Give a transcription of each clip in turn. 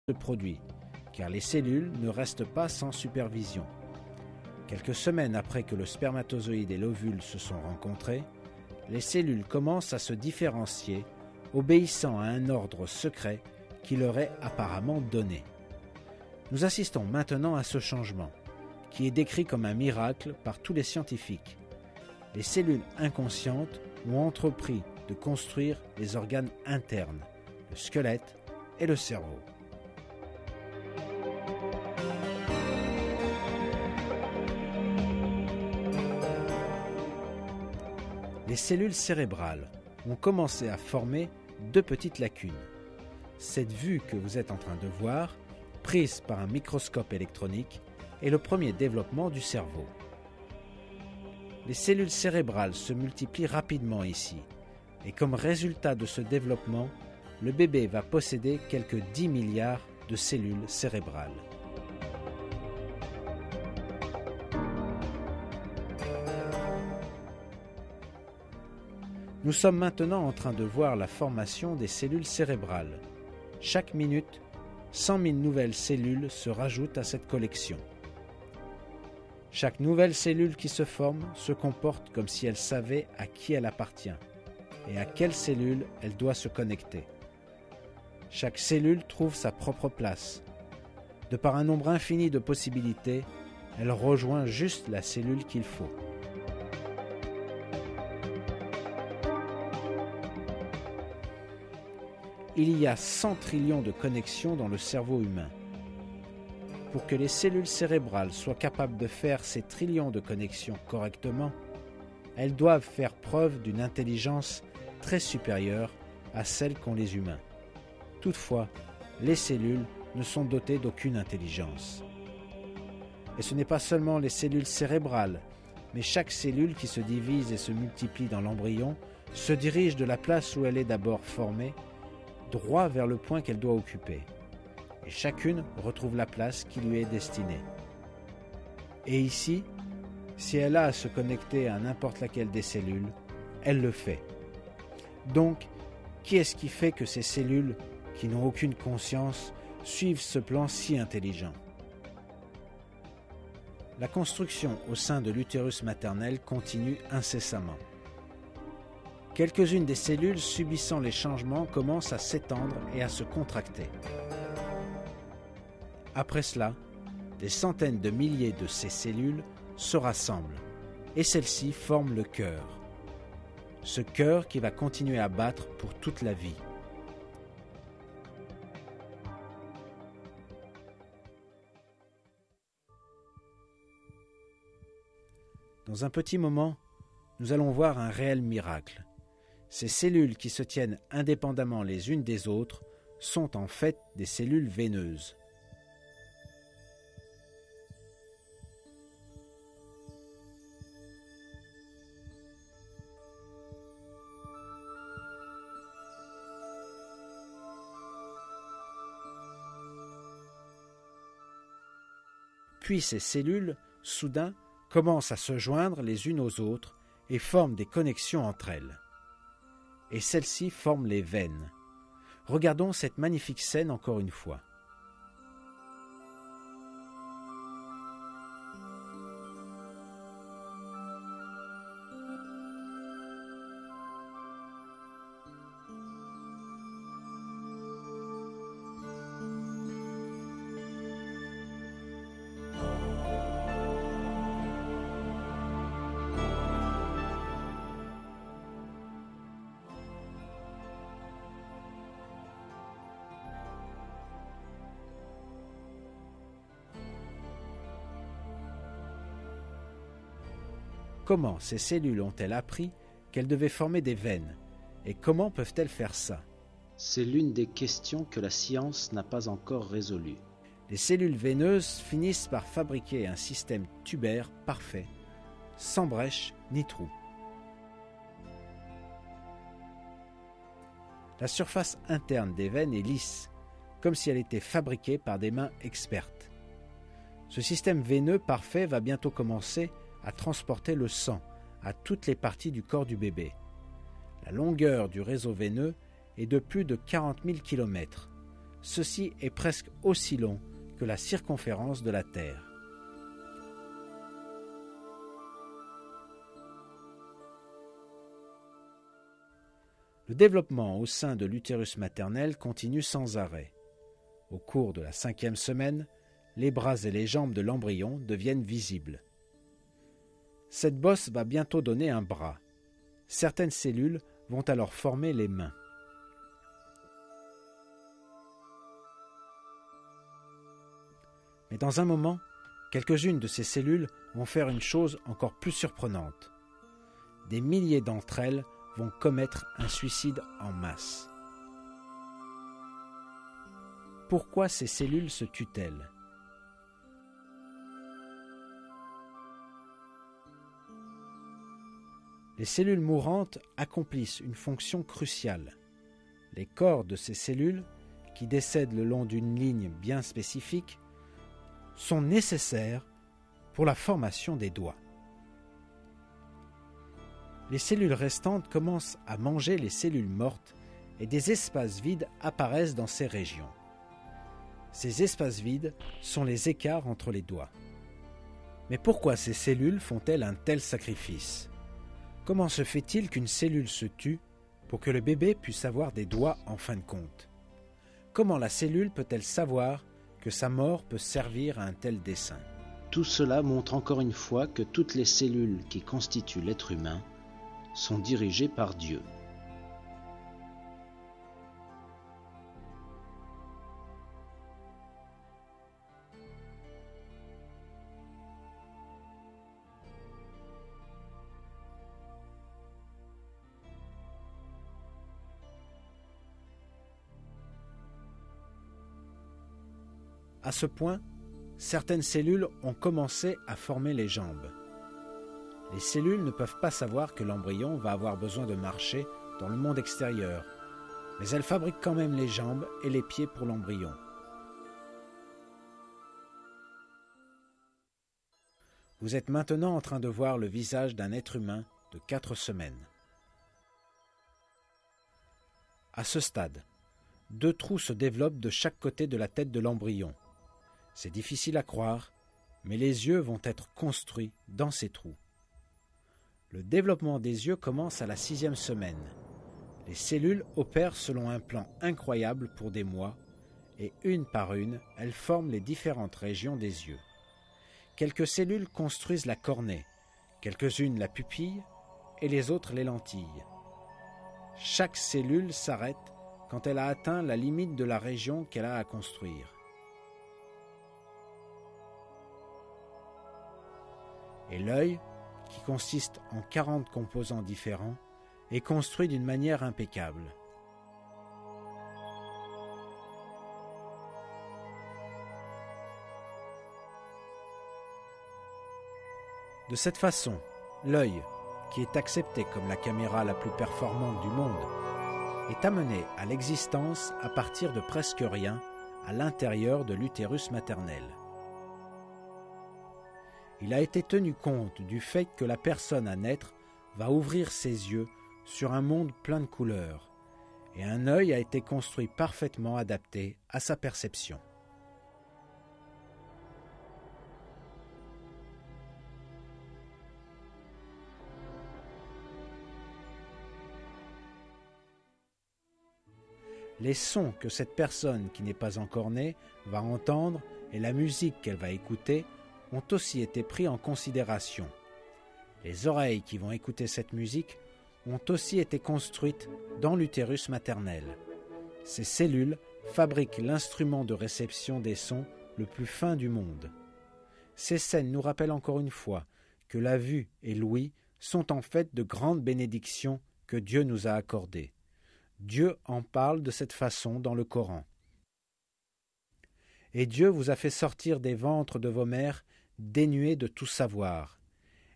se produit, car les cellules ne restent pas sans supervision. Quelques semaines après que le spermatozoïde et l'ovule se sont rencontrés, les cellules commencent à se différencier, obéissant à un ordre secret qui leur est apparemment donné. Nous assistons maintenant à ce changement, qui est décrit comme un miracle par tous les scientifiques. Les cellules inconscientes ont entrepris de construire les organes internes, le squelette et le cerveau. Les cellules cérébrales ont commencé à former deux petites lacunes. Cette vue que vous êtes en train de voir, prise par un microscope électronique, est le premier développement du cerveau. Les cellules cérébrales se multiplient rapidement ici, et comme résultat de ce développement, le bébé va posséder quelques 10 milliards de cellules cérébrales. Nous sommes maintenant en train de voir la formation des cellules cérébrales. Chaque minute, 100 000 nouvelles cellules se rajoutent à cette collection. Chaque nouvelle cellule qui se forme se comporte comme si elle savait à qui elle appartient et à quelle cellule elle doit se connecter. Chaque cellule trouve sa propre place. De par un nombre infini de possibilités, elle rejoint juste la cellule qu'il faut. Il y a 100 trillions de connexions dans le cerveau humain. Pour que les cellules cérébrales soient capables de faire ces trillions de connexions correctement, elles doivent faire preuve d'une intelligence très supérieure à celle qu'ont les humains. Toutefois, les cellules ne sont dotées d'aucune intelligence. Et ce n'est pas seulement les cellules cérébrales, mais chaque cellule qui se divise et se multiplie dans l'embryon se dirige de la place où elle est d'abord formée droit vers le point qu'elle doit occuper. Et chacune retrouve la place qui lui est destinée. Et ici, si elle a à se connecter à n'importe laquelle des cellules, elle le fait. Donc, qui est-ce qui fait que ces cellules, qui n'ont aucune conscience, suivent ce plan si intelligent? La construction au sein de l'utérus maternel continue incessamment. Quelques-unes des cellules subissant les changements commencent à s'étendre et à se contracter. Après cela, des centaines de milliers de ces cellules se rassemblent et celles-ci forment le cœur. Ce cœur qui va continuer à battre pour toute la vie. Dans un petit moment, nous allons voir un réel miracle. Ces cellules qui se tiennent indépendamment les unes des autres sont en fait des cellules veineuses. Puis ces cellules, soudain, commencent à se joindre les unes aux autres et forment des connexions entre elles. Et celles-ci forment les veines. Regardons cette magnifique scène encore une fois. Comment ces cellules ont-elles appris qu'elles devaient former des veines? Et comment peuvent-elles faire ça? C'est l'une des questions que la science n'a pas encore résolues. Les cellules veineuses finissent par fabriquer un système tubaire parfait, sans brèche ni trou. La surface interne des veines est lisse, comme si elle était fabriquée par des mains expertes. Ce système veineux parfait va bientôt commencer à transporter le sang à toutes les parties du corps du bébé. La longueur du réseau veineux est de plus de 40 000 km. ceci est presque aussi long que la circonférence de la Terre. Le développement au sein de l'utérus maternel continue sans arrêt. Au cours de la 5e semaine, les bras et les jambes de l'embryon deviennent visibles. Cette bosse va bientôt donner un bras. Certaines cellules vont alors former les mains. Mais dans un moment, quelques-unes de ces cellules vont faire une chose encore plus surprenante. Des milliers d'entre elles vont commettre un suicide en masse. Pourquoi ces cellules se tuent-elles ? Les cellules mourantes accomplissent une fonction cruciale. Les corps de ces cellules, qui décèdent le long d'une ligne bien spécifique, sont nécessaires pour la formation des doigts. Les cellules restantes commencent à manger les cellules mortes et des espaces vides apparaissent dans ces régions. Ces espaces vides sont les écarts entre les doigts. Mais pourquoi ces cellules font-elles un tel sacrifice ? Comment se fait-il qu'une cellule se tue pour que le bébé puisse avoir des doigts en fin de compte ? Comment la cellule peut-elle savoir que sa mort peut servir à un tel dessein ? Tout cela montre encore une fois que toutes les cellules qui constituent l'être humain sont dirigées par Dieu. À ce point, certaines cellules ont commencé à former les jambes. Les cellules ne peuvent pas savoir que l'embryon va avoir besoin de marcher dans le monde extérieur, mais elles fabriquent quand même les jambes et les pieds pour l'embryon. Vous êtes maintenant en train de voir le visage d'un être humain de 4 semaines. À ce stade, 2 trous se développent de chaque côté de la tête de l'embryon. C'est difficile à croire, mais les yeux vont être construits dans ces trous. Le développement des yeux commence à la 6e semaine. Les cellules opèrent selon un plan incroyable pour des mois, et une par une, elles forment les différentes régions des yeux. Quelques cellules construisent la cornée, quelques-unes la pupille, et les autres les lentilles. Chaque cellule s'arrête quand elle a atteint la limite de la région qu'elle a à construire. Et l'œil, qui consiste en 40 composants différents, est construit d'une manière impeccable. De cette façon, l'œil, qui est accepté comme la caméra la plus performante du monde, est amené à l'existence à partir de presque rien à l'intérieur de l'utérus maternel. Il a été tenu compte du fait que la personne à naître va ouvrir ses yeux sur un monde plein de couleurs, et un œil a été construit parfaitement adapté à sa perception. Les sons que cette personne qui n'est pas encore née va entendre et la musique qu'elle va écouter ont aussi été pris en considération. Les oreilles qui vont écouter cette musique ont aussi été construites dans l'utérus maternel. Ces cellules fabriquent l'instrument de réception des sons le plus fin du monde. Ces scènes nous rappellent encore une fois que la vue et l'ouïe sont en fait de grandes bénédictions que Dieu nous a accordées. Dieu en parle de cette façon dans le Coran. Et Dieu vous a fait sortir des ventres de vos mères dénués de tout savoir,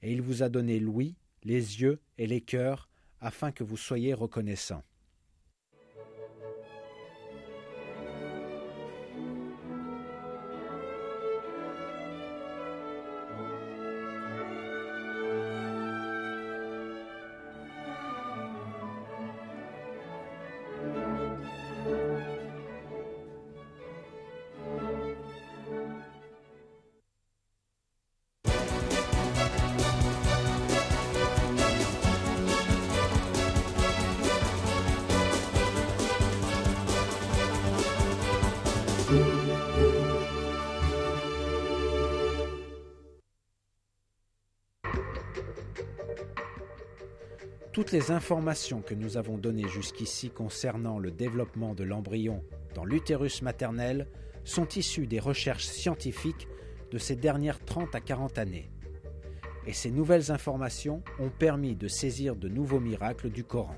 et il vous a donné l'ouïe, les yeux et les cœurs afin que vous soyez reconnaissants. Toutes les informations que nous avons données jusqu'ici concernant le développement de l'embryon dans l'utérus maternel sont issues des recherches scientifiques de ces dernières 30 à 40 années. Et ces nouvelles informations ont permis de saisir de nouveaux miracles du Coran.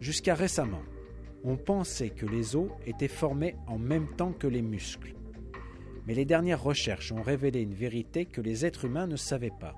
Jusqu'à récemment, on pensait que les os étaient formés en même temps que les muscles. Mais les dernières recherches ont révélé une vérité que les êtres humains ne savaient pas.